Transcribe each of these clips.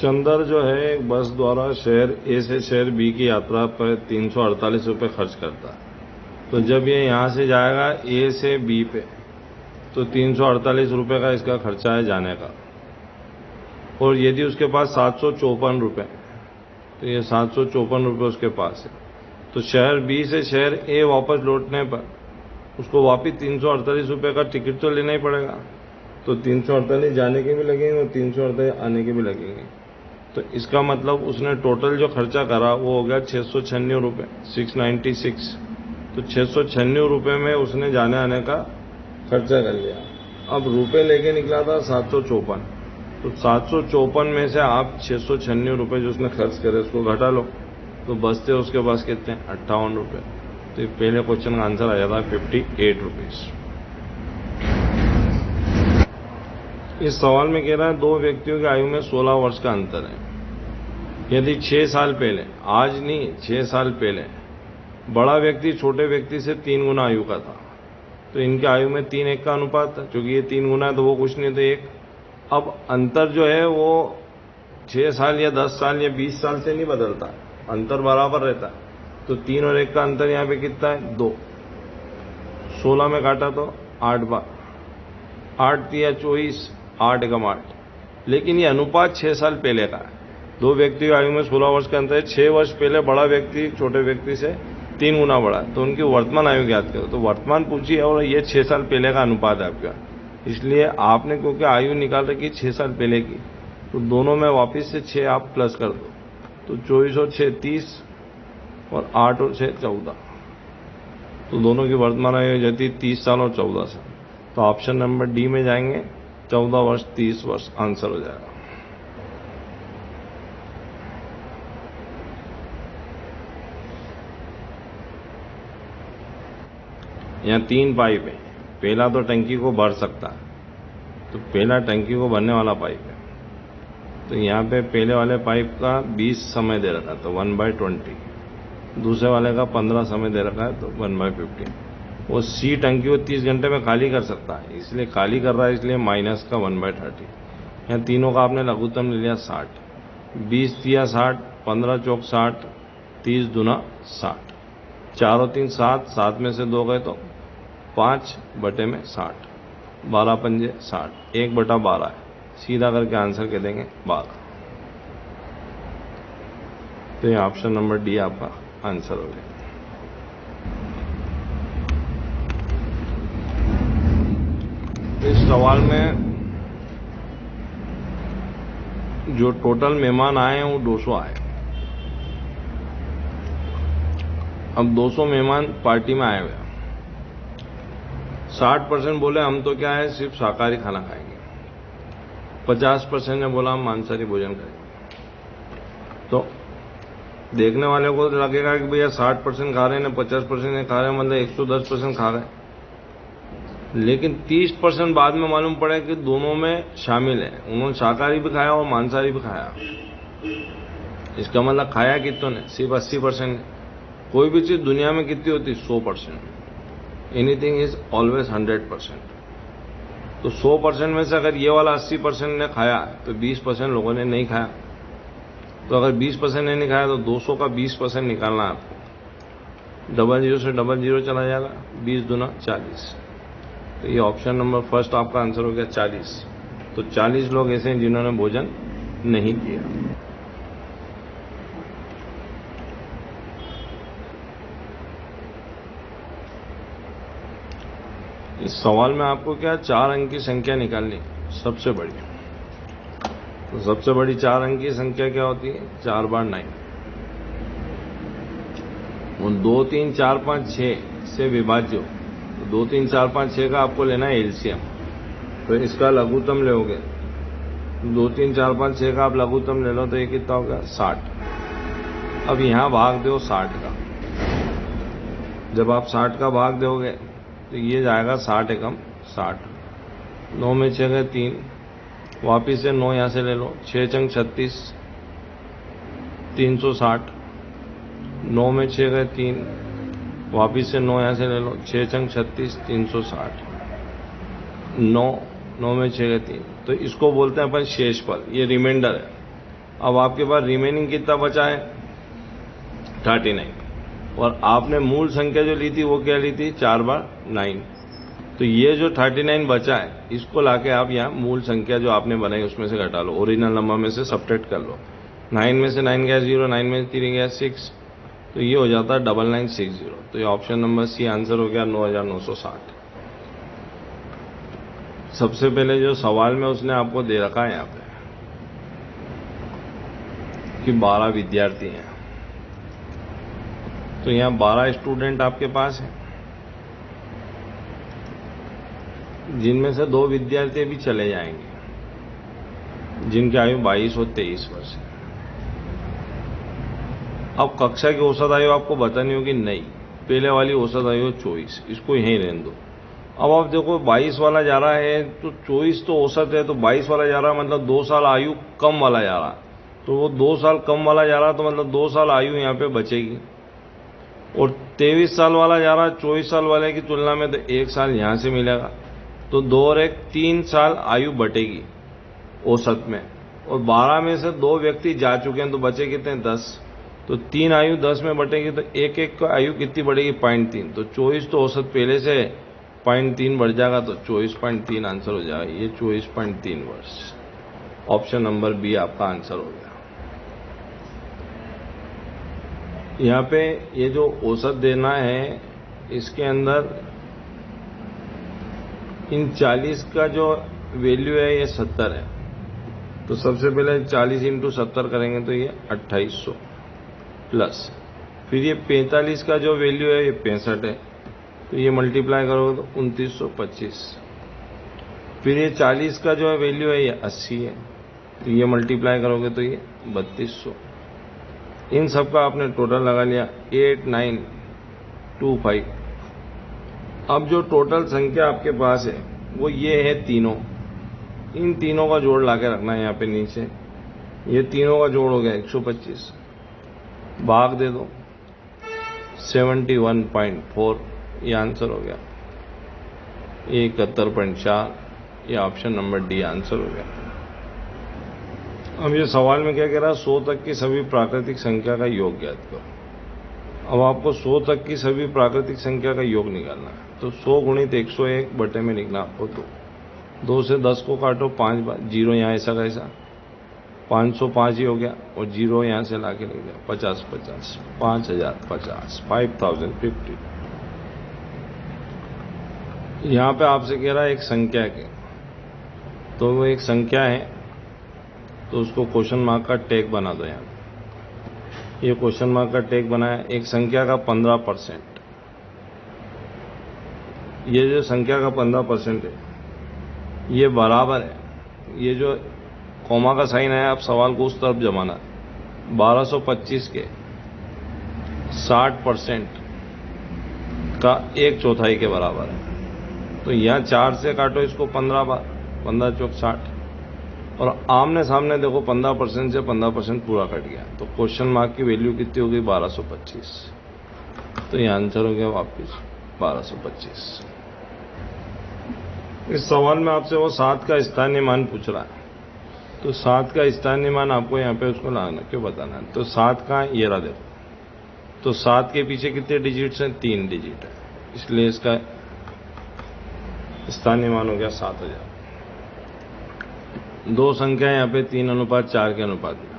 चंदर जो है एक बस द्वारा शहर ए से शहर बी की यात्रा पर 348 रुपये खर्च करता है। तो जब ये यहाँ से जाएगा ए से बी पे तो 348 रुपये का इसका खर्चा है जाने का। और यदि उसके पास 754 रुपये, तो ये 754 रुपये उसके पास है, तो शहर बी से शहर ए वापस लौटने पर उसको वापिस 348 रुपये का टिकट तो लेना ही पड़ेगा। तो 348 जाने के भी लगेंगे और 348 आने के भी लगेंगे। तो इसका मतलब उसने टोटल जो खर्चा करा वो हो गया 696 रुपये, 696। तो 696 रुपये में उसने जाने आने का खर्चा कर लिया। अब रुपये लेके निकला था 754, तो 754 में से आप 696 रुपये जो उसने खर्च करे उसको घटा लो, तो बचते उसके पास कितने 58 रुपये। तो पहले क्वेश्चन का आंसर आ जाता है 58 रुपीज। इस सवाल में कह रहा है दो व्यक्तियों की आयु में 16 वर्ष का अंतर है। यदि 6 साल पहले, आज नहीं 6 साल पहले, बड़ा व्यक्ति छोटे व्यक्ति से 3 गुना आयु का था, तो इनकी आयु में 3:1 का अनुपात था। क्योंकि ये 3 गुना है तो वो कुछ नहीं तो 1। अब अंतर जो है वो 6 साल या 10 साल या 20 साल से नहीं बदलता, अंतर बराबर रहता है। तो 3 और 1 का अंतर यहाँ पे कितना है 2। 16 में काटा तो 8 बार, 8 तिया 24, 8 एकम 8। लेकिन ये अनुपात 6 साल पहले का है। दो व्यक्ति की आयु में 16 वर्ष का अंतर है। 6 वर्ष पहले बड़ा व्यक्ति छोटे व्यक्ति से 3 गुना बड़ा है, तो उनकी वर्तमान आयु ज्ञात करो। तो वर्तमान पूछी है और ये 6 साल पहले का अनुपात है आपका, इसलिए आपने क्योंकि आयु निकाल रखी 6 साल पहले की, तो दोनों में वापिस से 6 आप प्लस कर दो, तो 24 और 6 30 और 8 और 6 14। तो दोनों की वर्तमान आयु हो जाती 30 साल और 14 साल। तो ऑप्शन नंबर डी में जाएंगे, 14 वर्ष 30 वर्ष आंसर हो जाएगा। यहाँ 3 पाइप है। पहला तो टंकी को भर सकता है, तो पहला टंकी को भरने वाला पाइप है। तो यहाँ पे पहले वाले पाइप का 20 समय दे रखा है, तो 1/20। दूसरे वाले का 15 समय दे रखा है, तो 1/15। वो सी टंकी को 30 घंटे में खाली कर सकता है, इसलिए खाली कर रहा है, इसलिए माइनस का 1/30। यहाँ तीनों का आपने लघुत्तम ले लिया 60। 20 तिया 60, 15 चौक 60, 30 दूना 60। 4 और 3 7, 7 में से 2 गए तो 5 बटे में 60, 12 पंजे 60, 1/12 है। सीधा करके आंसर कह देंगे 12। तो ये ऑप्शन नंबर डी आपका आंसर हो गया। इस सवाल में जो टोटल मेहमान आए हैं वो 200 आए। अब 200 मेहमान पार्टी में आए हुए, 60% बोले हम तो क्या है सिर्फ शाकाहारी खाना खाएंगे, 50% ने बोला हम मांसाहारी भोजन करेंगे। तो देखने वाले को लगेगा कि भैया 60% खा रहे हैं, 50% ने खा रहे हैं, मतलब 110% खा रहे हैं। लेकिन 30% बाद में मालूम पड़ा कि दोनों में शामिल है, उन्होंने शाकाहारी भी खाया और मांसाहारी भी खाया। इसका मतलब खाया कितनों ने, सिर्फ 80% ने। कोई भी चीज दुनिया में कितनी होती 100%। Anything is always 100%। तो 100% में से अगर ये वाला 80% ने खाया तो 20% लोगों ने नहीं खाया। तो अगर 20% ने नहीं खाया तो 200 का 20% निकालना है आपको। 00 से 00 चला जाएगा, 20 दूना 40। तो ये ऑप्शन नंबर फर्स्ट आपका आंसर हो गया 40। तो 40 लोग ऐसे हैं जिन्होंने भोजन नहीं किया। इस सवाल में आपको क्या 4 अंक की संख्या निकालनी, सबसे बड़ी। तो सबसे बड़ी 4 अंक की संख्या क्या होती है 4 बार 9। 2 3 4 5 6 से विभाज्य हो, तो 2 3 4 5 6 का आपको लेना है एलसीएम। तो इसका लघुत्तम लोगे, 2 3 4 5 6 का आप लघुत्तम ले लो, तो ये कितना होगा 60। अब यहां भाग दो 60 का। जब आप 60 का भाग दोगे तो ये जाएगा 60 एकम 60। 9 में 6 गए 3, वापिस से 9 यहां से ले लो, 6 चंग 36, 360। 9 में 6 गए 3, वापिस से 9 यहां से ले लो, 6 चंग 36, 360। 9 में 6 गए 3। तो इसको बोलते हैं अपन शेषफल, ये रिमाइंडर है। अब आपके पास रिमेनिंग कितना बचा है 39, और आपने मूल संख्या जो ली थी वो क्या ली थी 4/9। तो ये जो 39 बचा है इसको लाके आप यहाँ मूल संख्या जो आपने बनाई उसमें से घटा लो, ओरिजिनल नंबर में से सब्ट्रैक्ट कर लो। 9 में से 9 गया 0, 9 में से 3 गया 6, तो ये हो जाता है 9960। तो ये ऑप्शन नंबर सी आंसर हो गया 9960। सबसे पहले जो सवाल में उसने आपको दे रखा है यहाँ पे कि 12 विद्यार्थी हैं, तो यहाँ 12 स्टूडेंट आपके पास हैं, जिनमें से 2 विद्यार्थी भी चले जाएंगे जिनकी आयु 22 और 23 वर्ष है। अब कक्षा की औसत आयु आपको बतानी होगी, नहीं, पहले वाली औसत आयु 24, इसको यहीं रहने दो। अब आप देखो 22 वाला जा रहा है तो 24 तो औसत है, तो 22 वाला जा रहा है मतलब 2 साल आयु कम वाला जा रहा, तो वो 2 साल कम वाला जा रहा तो मतलब 2 साल आयु यहाँ पे बचेगी। और 23 साल वाला जा रहा है 24 साल वाले की तुलना में, तो 1 साल यहाँ से मिलेगा, तो 2 और 1 3 साल आयु बटेगी औसत में। और 12 में से 2 व्यक्ति जा चुके हैं तो बचे कितने 10, तो 3 आयु 10 में बटेगी, तो एक एक आयु कितनी बढ़ेगी 0.3। तो 24 तो औसत पहले से 0.3 बढ़ जाएगा, तो 24.3 आंसर हो जाएगा। ये 24.3 वर्ष, ऑप्शन नंबर बी आपका आंसर हो गया। यहाँ पे ये जो औसत देना है इसके अंदर इन 40 का जो वैल्यू है ये 70 है, तो सबसे पहले 40 × 70 करेंगे तो ये 2800 प्लस, फिर ये 45 का जो वैल्यू है ये 65 है, तो ये मल्टीप्लाई करोगे तो 2925, फिर ये 40 का जो वैल्यू है ये 80 है, तो ये मल्टीप्लाई करोगे तो ये 3200। इन सब का आपने टोटल लगा लिया 8925। अब जो टोटल संख्या आपके पास है वो ये है तीनों, इन तीनों का जोड़ लाके रखना है यहाँ पे नीचे। ये तीनों का जोड़ हो गया 125, भाग दे दो 71.4, ये आंसर हो गया 71.4, ये ऑप्शन नंबर डी आंसर हो गया। अब ये सवाल में क्या कह रहा है 100 तक की सभी प्राकृतिक संख्या का योग ज्ञात करो। अब आपको 100 तक की सभी प्राकृतिक संख्या का योग निकालना है, तो 100 × 101 बटे में लिखना आपको 2 से 10 को काटो 5 बार, 0 यहाँ ऐसा कैसा 505 ही हो गया, और 0 यहाँ से लाके लिख दिया 50 50 5050 5050। यहाँ पे आपसे कह रहा है एक संख्या के, तो वो एक संख्या है तो उसको क्वेश्चन मार्क का टैग बना दो। यहाँ ये क्वेश्चन मार्क का टैग बनाया, एक संख्या का 15%, ये जो संख्या का 15% है ये बराबर है, ये जो कॉमा का साइन है आप सवाल को उस तरफ जमाना, 1225 के 60% का 1/4 के बराबर है। तो यहाँ 4 से काटो इसको 15 बार, 15 चौक 60, और आमने सामने देखो 15% से 15% पूरा कट गया, तो क्वेश्चन मार्क की वैल्यू कितनी हो गई 1225। तो ये आंसर हो गया वापिस 1225। इस सवाल में आपसे वो 7 का स्थानीय मान पूछ रहा है, तो 7 का स्थानीय मान आपको यहाँ पे उसको लाना क्यों बताना है। तो 7 का ये रहा देखो, तो 7 के पीछे कितने डिजिट्स हैं 3 डिजिट है, इसलिए इसका स्थानीय मान हो गया 7000। दो संख्या यहाँ पे 3:4 के अनुपात में,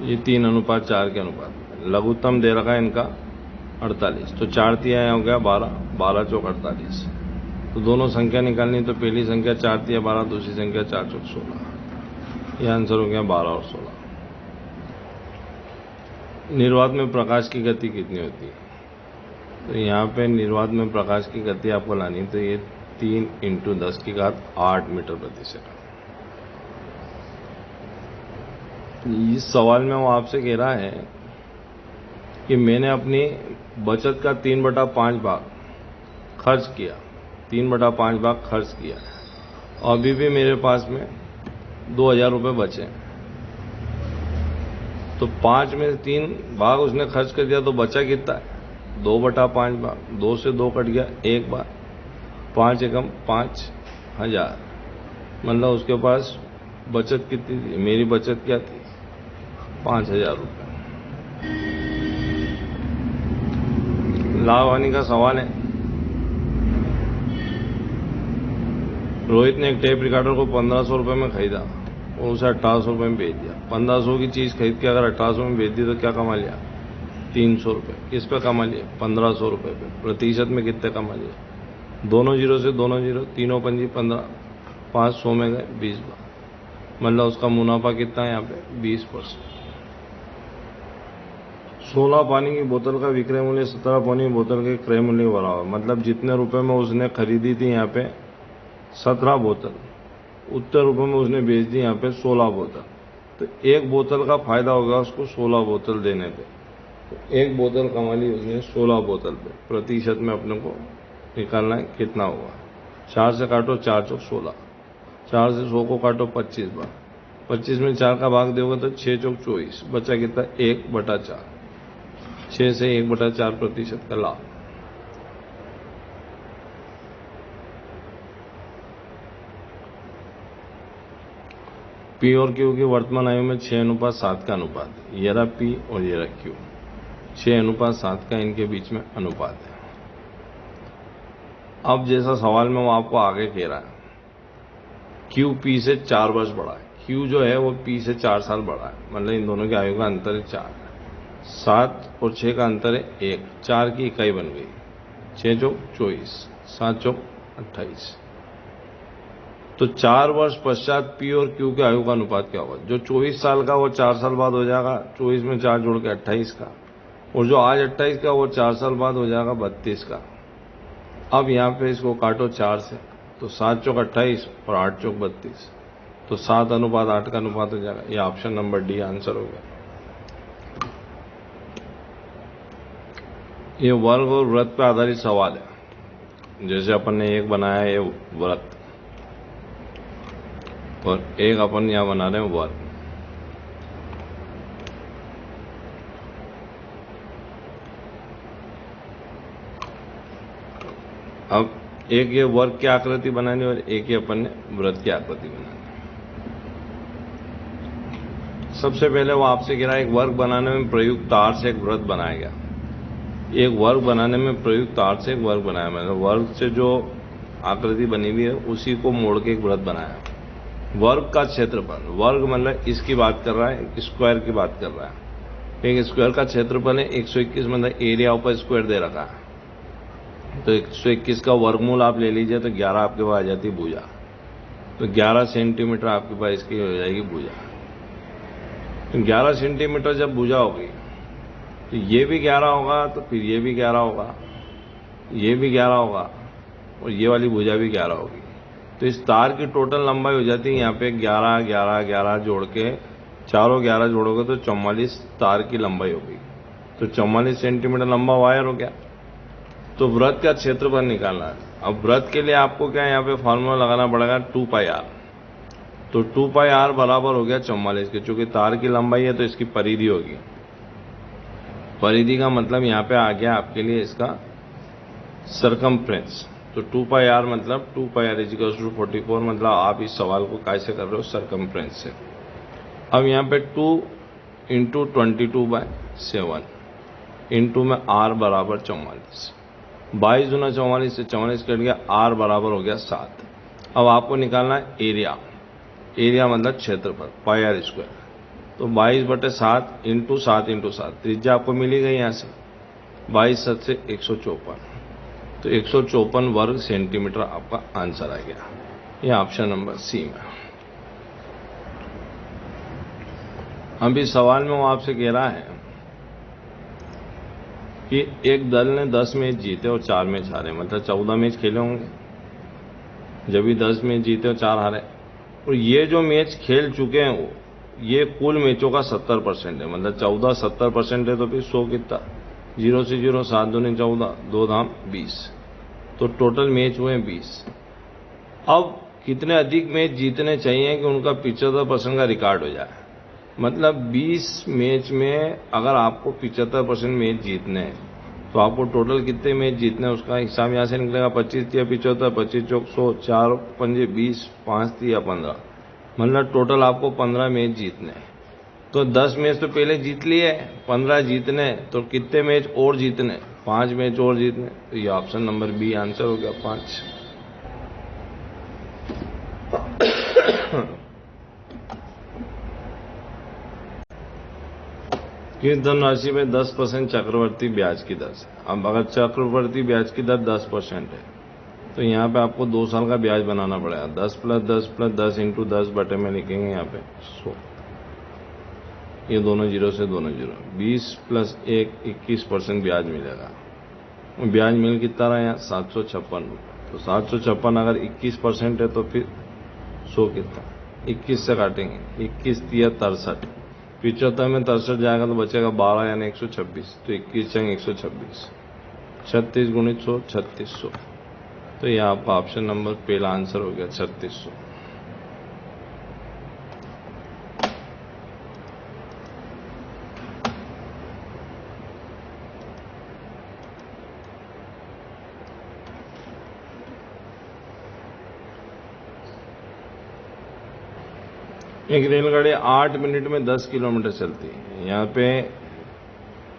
ये 3:4 के अनुपात में, लघुत्तम दे रखा है इनका 48, तो 4 तिहाई हो गया 12, 12 चौक 48। तो दोनों संख्या निकालनी, तो पहली संख्या 4 तिहाई 12, दूसरी संख्या 4 चौक 16, ये आंसर हो गया 12 और 16। निर्वात में प्रकाश की गति कितनी होती है, तो यहाँ पे निर्वात में प्रकाश की गति आपको लानी, तो ये 3 × 10⁸ मीटर प्रति सेकंड। इस सवाल में वो आपसे कह रहा है कि मैंने अपनी बचत का 3/5 भाग खर्च किया, 3/5 भाग खर्च किया, और अभी भी मेरे पास में 2000 रुपये बचे, तो 5 में से 3 भाग उसने खर्च कर दिया, तो बचा कितना है 2/5 भाग, 2 से 2 कट गया 1 बार, 5 एकम 5000, मतलब उसके पास बचत कितनी थी? मेरी बचत क्या थी? 5,000 रुपये। लाभ हानि का सवाल है। रोहित ने एक टेप रिकॉर्डर को 1,500 रुपये में खरीदा और उसे 1,800 रुपये में बेच दिया। 1,500 की चीज खरीद के अगर 1,800 में बेच दी तो क्या कमा लिया? 300 रुपये। किस पे कमा लिए? 1,500 रुपये पे। प्रतिशत में कितने कमा लिए? दोनों जीरो से दोनों जीरो, तीनों पंजी 15, 500 में गए 20 बार, मतलब उसका मुनाफा कितना है यहाँ पे? 20%। 16 पानी की बोतल का विक्रय मूल्य 17 पानी की बोतल के क्रय मूल्य के बराबर, मतलब जितने रुपए में उसने खरीदी थी यहाँ पे 17 बोतल, उतने रुपए में उसने बेच दी यहाँ पे 16 बोतल। तो एक बोतल का फायदा होगा उसको 16 बोतल देने पे। तो एक बोतल कमा ली उसने 16 बोतल पे। प्रतिशत में अपने को निकालना है कितना होगा? 4 से काटो, 4 चौक 16, 4 से 100 को काटो 25 बार, 25 में 4 का भाग दोगे तो 6 चौक 24, बचा कितना? 1/4। 6 से 1/4 प्रतिशत का लाभ। पी और क्यू की वर्तमान आयु में 6:7 का अनुपात है। ये रहा पी और ये रहा क्यू, 6:7 का इनके बीच में अनुपात है। अब जैसा सवाल में वो आपको आगे कह रहा है, क्यू पी से 4 वर्ष बड़ा है। क्यू जो है वो पी से 4 साल बड़ा है, मतलब इन दोनों की आयु का अंतर है 4। 7 और 6 का अंतर है 1, 4 की इकाई बन गई, 6 चौक 24, 7 चौक 28। तो 4 वर्ष पश्चात पी और क्यू के आयु का अनुपात क्या होगा? जो 24 साल का वो 4 साल बाद हो जाएगा 24 में 4 जोड़ के 28 का, और जो आज 28 का वो 4 साल बाद हो जाएगा 32 का। अब यहाँ पे इसको काटो 4 से, तो 7 चौक 28 और 8 चौक 32, तो 7:8 का अनुपात हो जाएगा। ये ऑप्शन नंबर डी आंसर हो गया। ये वर्ग और व्रत पर आधारित सवाल है। जैसे अपन ने एक बनाया है व्रत और एक अपन यहां बना रहे हैं वर्ग। अब एक ये वर्ग की आकृति बनानी और एक ही अपन ने व्रत की आकृति बनानी। सबसे पहले वो आपसे कह रहा है एक वर्ग बनाने में प्रयुक्त तार से एक व्रत बनाया गया। एक वर्ग बनाने में प्रयुक्त तार से एक वर्ग बनाया, मतलब वर्ग से जो आकृति बनी हुई है उसी को मोड़ के एक व्रत बनाया। वर्ग का क्षेत्रफल, वर्ग मतलब इसकी बात कर रहा है, स्क्वायर की बात कर रहा है। एक स्क्वायर का क्षेत्रफल है 121, मतलब एरिया ऊपर स्क्वायर दे रखा है। तो 121 का वर्गमूल आप ले लीजिए तो 11 आपके पास आ जाती है भुजा। तो 11 सेंटीमीटर आपके पास इसकी हो जाएगी भुजा। तो 11 सेंटीमीटर जब भुजा होगी तो ये भी 11 होगा, तो फिर ये भी 11 होगा, ये भी 11 होगा और ये वाली भुजा भी 11 होगी। तो इस तार की टोटल लंबाई हो जाती है यहाँ पे 11 11 11 जोड़ के, चारों 11 जोड़ोगे तो 44 तार की लंबाई होगी। तो 44 सेंटीमीटर लंबा वायर हो गया। तो व्रत का क्षेत्रफल निकालना है। अब व्रत के लिए आपको क्या यहाँ पे फॉर्मूला लगाना पड़ेगा 2πr। तो 2πr बराबर हो गया 44 के, चूंकि तार की लंबाई है तो इसकी परिधि होगी। परिधि का मतलब यहाँ पे आ गया आपके लिए इसका सरकमफ्रेंस। तो 2πr मतलब 2πr = 44, मतलब आप इस सवाल को कैसे कर रहे हो? सरकमफ्रेंस से। अब यहाँ पे 2 × 22/7 इंटू में r बराबर 44, 22 × 44 से 44 कट गया, r बराबर हो गया 7। अब आपको निकालना है एरिया। एरिया मतलब क्षेत्रफल, πr²। तो 22/7 इंटू 7 × 7, त्रिज्या आपको मिली गई यहां से 22 7 से 154, तो 154 वर्ग सेंटीमीटर आपका आंसर आ गया। यह ऑप्शन नंबर सी में। अभी सवाल में वो आपसे कह रहा है कि एक दल ने 10 मैच जीते और 4 मैच हारे, मतलब 14 मैच खेले होंगे। जब भी 10 मैच जीते और 4 हारे, और ये जो मैच खेल चुके हैं ये कुल मैचों का 70% है, मतलब 14 70% है। तो फिर 100 कितना? 0 से 0, 7 दूनी 14, 2 धाम 20, तो टोटल मैच हुए 20। अब कितने अधिक मैच जीतने चाहिए कि उनका 75% का रिकॉर्ड हो जाए? मतलब 20 मैच में अगर आपको 75% मैच जीतने हैं तो आपको टोटल कितने मैच जीतने हैं उसका हिसाब यहां से निकलेगा। 25 या 75, 25 चौक 100, 4 पंजे 20, 5 या 15, मतलब टोटल आपको 15 मैच जीतने हैं। तो 10 मैच तो पहले जीत लिए, 15 जीतने, तो कितने मैच और जीतने? 5 मैच और जीतने। तो ये ऑप्शन नंबर बी आंसर हो गया 5। किस धनराशि में 10% चक्रवर्ती ब्याज की दर है? अब अगर चक्रवर्ती ब्याज की दर 10% है तो यहाँ पे आपको 2 साल का ब्याज बनाना पड़ेगा। 10 + 10 + 10 × 10 बटे में लिखेंगे यहाँ पे 100। ये दोनों जीरो से दोनों जीरो, 20 + 1 21% ब्याज मिलेगा। ब्याज मिल कितना रहा है यहाँ? 756 रुपये। तो 756 अगर 21% है तो फिर 100 कितना? 21 से काटेंगे, 21 × 63, 75 में 63 जाएगा तो बचेगा 12 यानी 126। तो 21 × 126, 36 × 100 3600। तो ये आपका ऑप्शन नंबर पहला आंसर हो गया 3600। एक रेलगाड़ी 8 मिनट में 10 किलोमीटर चलती है। यहाँ पे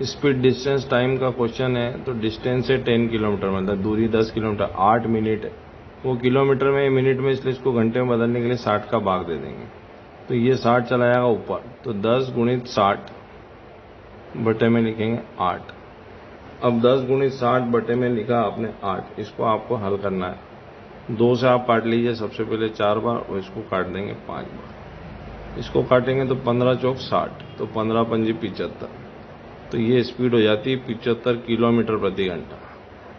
स्पीड डिस्टेंस टाइम का क्वेश्चन है, तो डिस्टेंस है 10 किलोमीटर, मतलब दूरी 10 किलोमीटर, 8 मिनट है। वो किलोमीटर में मिनट में, इसलिए इसको घंटे में बदलने के लिए 60 का भाग दे देंगे। तो ये 60 चला जाएगा ऊपर, तो 10 × 60 बटे में लिखेंगे 8। अब 10 × 60 बटे में लिखा आपने 8, इसको आपको हल करना है। 2 से आप काट लीजिए सबसे पहले 4 बार, और इसको काट देंगे 5 बार। इसको काटेंगे तो 15 चौक 60, तो 15 पंजी 75। तो ये स्पीड हो जाती है 75 किलोमीटर प्रति घंटा।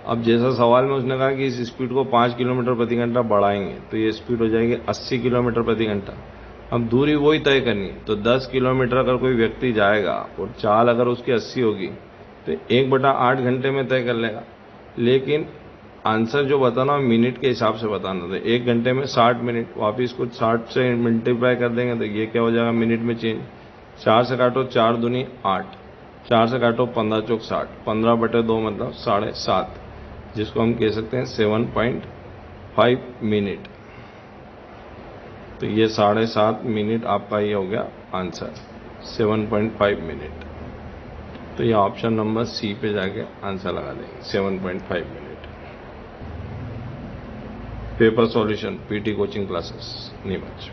अब जैसा सवाल में उसने कहा कि इस स्पीड को 5 किलोमीटर प्रति घंटा बढ़ाएंगे, तो ये स्पीड हो जाएगी 80 किलोमीटर प्रति घंटा। अब दूरी वही तय करनी है, तो 10 किलोमीटर अगर कोई व्यक्ति जाएगा और चाल अगर उसकी 80 होगी तो 1/8 घंटे में तय कर लेगा। लेकिन आंसर जो बताना मिनट के हिसाब से बताना था। 1 घंटे में 60 मिनट, वापिस कुछ 60 से मल्टीप्लाई कर देंगे तो ये क्या हो जाएगा मिनट में चेंज। 4 से काटो 4 दूनी 8, 4 से काटो 15 चौक 60, 15/2 मतलब 7.5, जिसको हम कह सकते हैं 7.5 मिनट। तो ये 7.5 मिनट आपका ये हो गया आंसर, 7.5 मिनट। तो ये ऑप्शन नंबर सी पे जाके आंसर लगा देंगे, 7.5 minute. Paper solution PT coaching classes Neemuch.